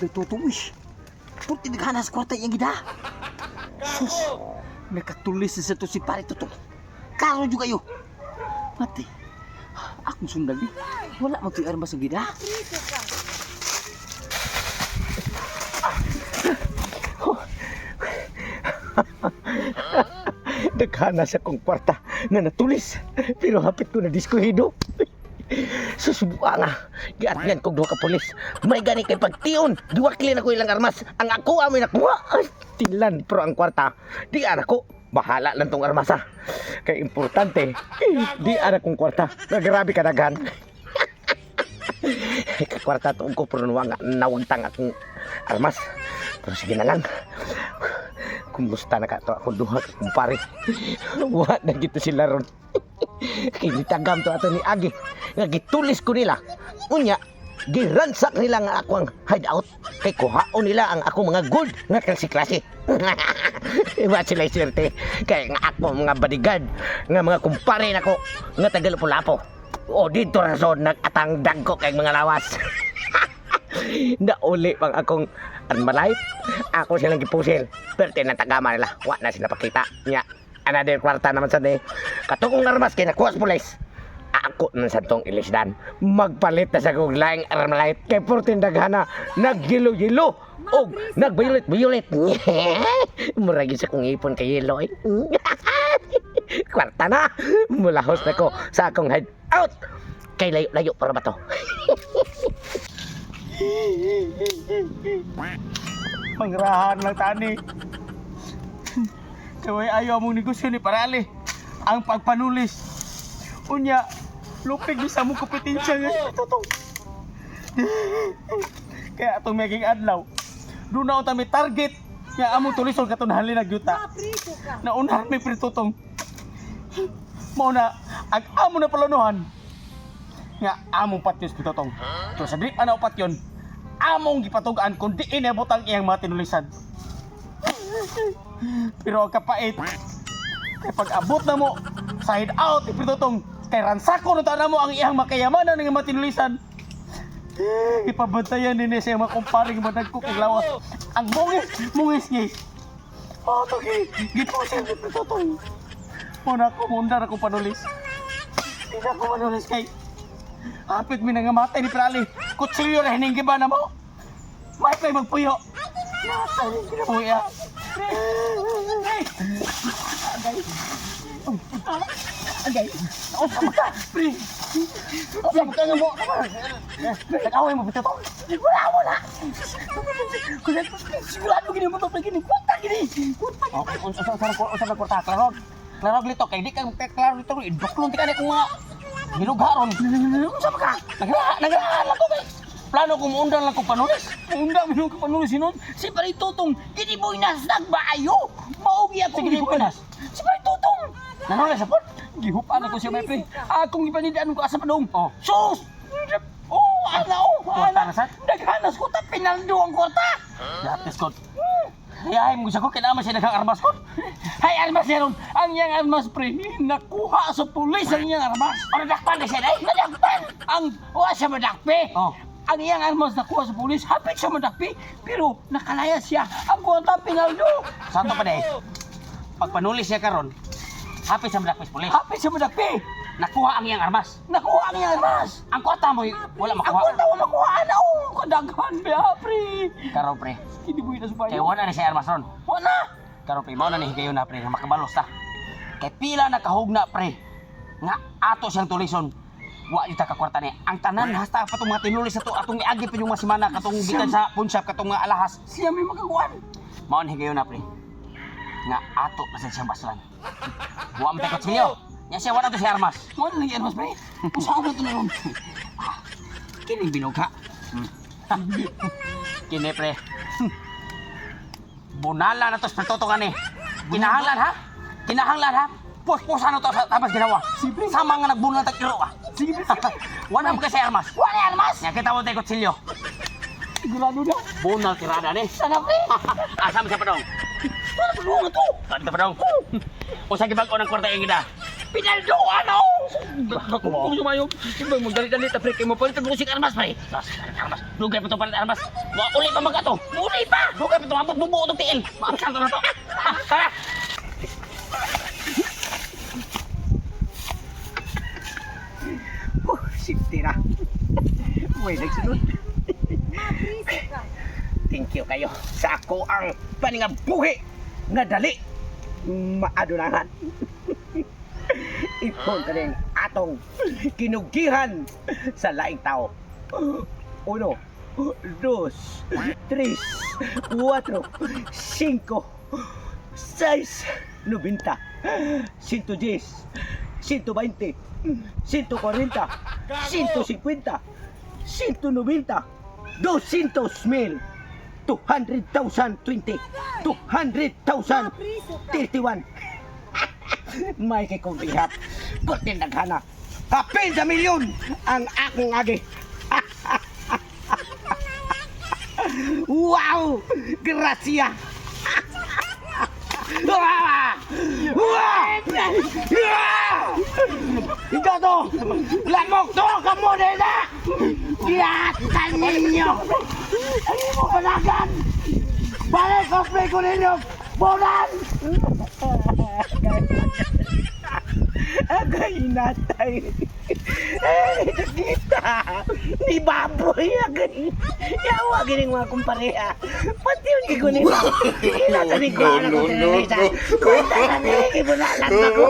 Ito tutumis. Puti naghanas kwarta yung gida. Sus, nakatulis sa to si pare Tutong. Karo juga yo. Mati. Akong sundan di. Wala mo ito armas ang gida. Naghanas akong kwarta na natulis. Pero hapit ko na diskuhido. Susubuan nga. Giatgan kong duha ka pulis. May gani kay pagtion. Giwaklin ako ilang armas. Ang ako amin nakuha. Ay, tilan. Pero ang kwarta, di ako. Bahala lang tong armas ha. Kaya importante, di kong kwarta. Grabe ka daghan. Kwarta to ko pero nawagtang akong armas. Pero sige na lang. Kumusta na ka to akong duha ka kumpare. Wa na gito sila ron. Kinitagam to ato ni Agi. Nga gitulis ko nila. Unya, giransak nila nga ako ang hideout. Kay kuhaon nila ang ako mga gold nga klase-klase. Iba sila swerte. Kaya nga ako mga bodyguard. Nga mga kumpare na ko. Nga taga-Lapu-Lapu. O dito rason nag-atangdag ko kay mga lawas. Nauli pang akong armalite. Ako silang gipusil. Pero tinatagama nila. Wa na sila pakita. Nya, another kwarta naman sa day. Katungong armas kay nakuha sa pulis. Ako na sa tong ilisdan. Magpalit na sa kong laing armalite. Kay portin daghana. Naggilo-gilo. O nag-violet. Muragi sa kong ipon kay yelo eh. Kwarta na. Mulahos na ko sa akong hideout. Kay layo para ba to? Mangrahan lang tani. Kaway ayaw mong negosyo ni Parali. Ang pagpanulis. Unya, lupig di sa mong kompetensya nga Tutong. Kaya itong maging adlaw. Doon na utang may target. Nga among tulisol katong halin nagyuta. Naunahan may Tutong. Mauna, ang amo na palanuhan. Nga among patyos Tutong. So sa di ana upat yun, among gipatugaan kung di inabot ang iyang mga tinulisan. Pero ang kapait, kay pag-abot na mo sa hideout, Tutong, kay ransako na mo ang iyang makayamanan ng mga tinulisan. Ipabantayan din sa mga kumparing madagko kay lawas. Ang mungis ngis. Oh, togi, gipusin Tutong. Muna ko, mundar ako panulis. Hindi na ako manulis kay hapit mi nangamatay ni Prali. Kutsilyo na hininggiba na mo. May pa'y magpuyo. Natay rin kinapuya. Agay. Ako sa maka. Pre. Ako sa maka nga mo. Nag-away mo bito to. Wala. Sigurado gini mo to. Gini. Kuwanta gini. Okay. Unsa na kwarta. Klarog lito. Kaya di ka klaro lito. Idoklong ti ka na kung mga gilugaron. Unsa ba ka? Nagrahan lang ko kay. Plano kong maundang lang ko panulis. Maundang minun ko panulis sinon. Si Pari Tutong, gini mo inasnag ba ayo? Maugi ako gini mo inas. Si Pari Tutong. Nanulis sa pot? Gihupan ako siya may pre. Akong ipanidaan ko asa padong. Oh. Sus! Ana. Naghanas ko ta pinaldo ang kwarta. Dates ko. Hayay mo siya ko kinama siya nagang armas ko. Hay armas niya ron. Ang iyang armas pre. Nakuha sa pulis ang iyang armas. O nadakpan na siya na nadakpan. Ang wa siya madakpi. Oh. Ang iyang armas nakuha sa pulis. Hapit siya madakpi. Pero nakalaya siya. Ang kwarta pinaldo. Santo pa dahil. Pagpanulis siya karon. Hapit siya madakpi sa pulis. Hapit siya madakpi. Nakuha ang iyang armas. Ang kwarta mo wala makuha. Ang kwarta mo makuha na kadaghan ba pre. Karo pre. Hindi mo inasubay. Kaya wala na siya armas ron. Wala. Karo pre, mao na ni higayon na pre, makabalos ta. Kay pila na kahugna pre. Nga ato siyang tulison. Wa kita ka kwarta ni. Ang tanan hasta pa tong mga tinulis ato atong miagi pa yung mga semana katong gikan sa punshop katong mga alahas. Siya may magakuan. Mao ni higayon na pre. Nga ato na siya baslan. Wa man takot siya. Nya siya wala to si armas. Wala ni armas pre. Usa ko to na ron. Kini binugha. Kini pre. Bunala na to sa Tutong ani. Kinahanglan ha. Pus-pusan na to sa tapos ginawa. Sama nga nagbunal tag iro ah. Sige pre. Wala mo kasi armas. Wala armas. Nya kita mo tay kutsilyo. Sigurado na. Bunal tirada ni. Sana pre. Asam sa padong. Wala padong to. Kadto padong. Usa gibag-o ng kwarta yung gida. Pinaldo ano? Kung sumayo, iba mo dali-dali ta pre kay mo palitan mo si armas pre. Armas. Dugay pa to palit armas. Uli pa magato. Uli pa. Dugay pa to abot bubuo to tiil. Maaksan to na to. Tara. Safety na. Uy, nagsunod. Thank you kayo sa ako ang paningabuhi nga dali maadunahan. Ipon ka rin atong kinugihan sa laing tao. 1, 2, 3, 4, 5, 6, 90, 110, 120, 140, 150, 190, 200,000, 200,000, 20, 200,000, 31. May kay kong ihap. Kutin naghana. Kapin sa milyon ang akong agi. Wow! Gracia! Ikaw to! Lamok to! Kamu na! Tiyatan ninyo! Ano mo panagan? Balik cosplay ko ninyo! Bonan! Agay natay! Kita! Ni baboy agay! Yawa gining mga kumpareha! Pati yung gigunin mo! Kinata ni ko na kong tinanisa! Kunta na ni! Ibunalan ako!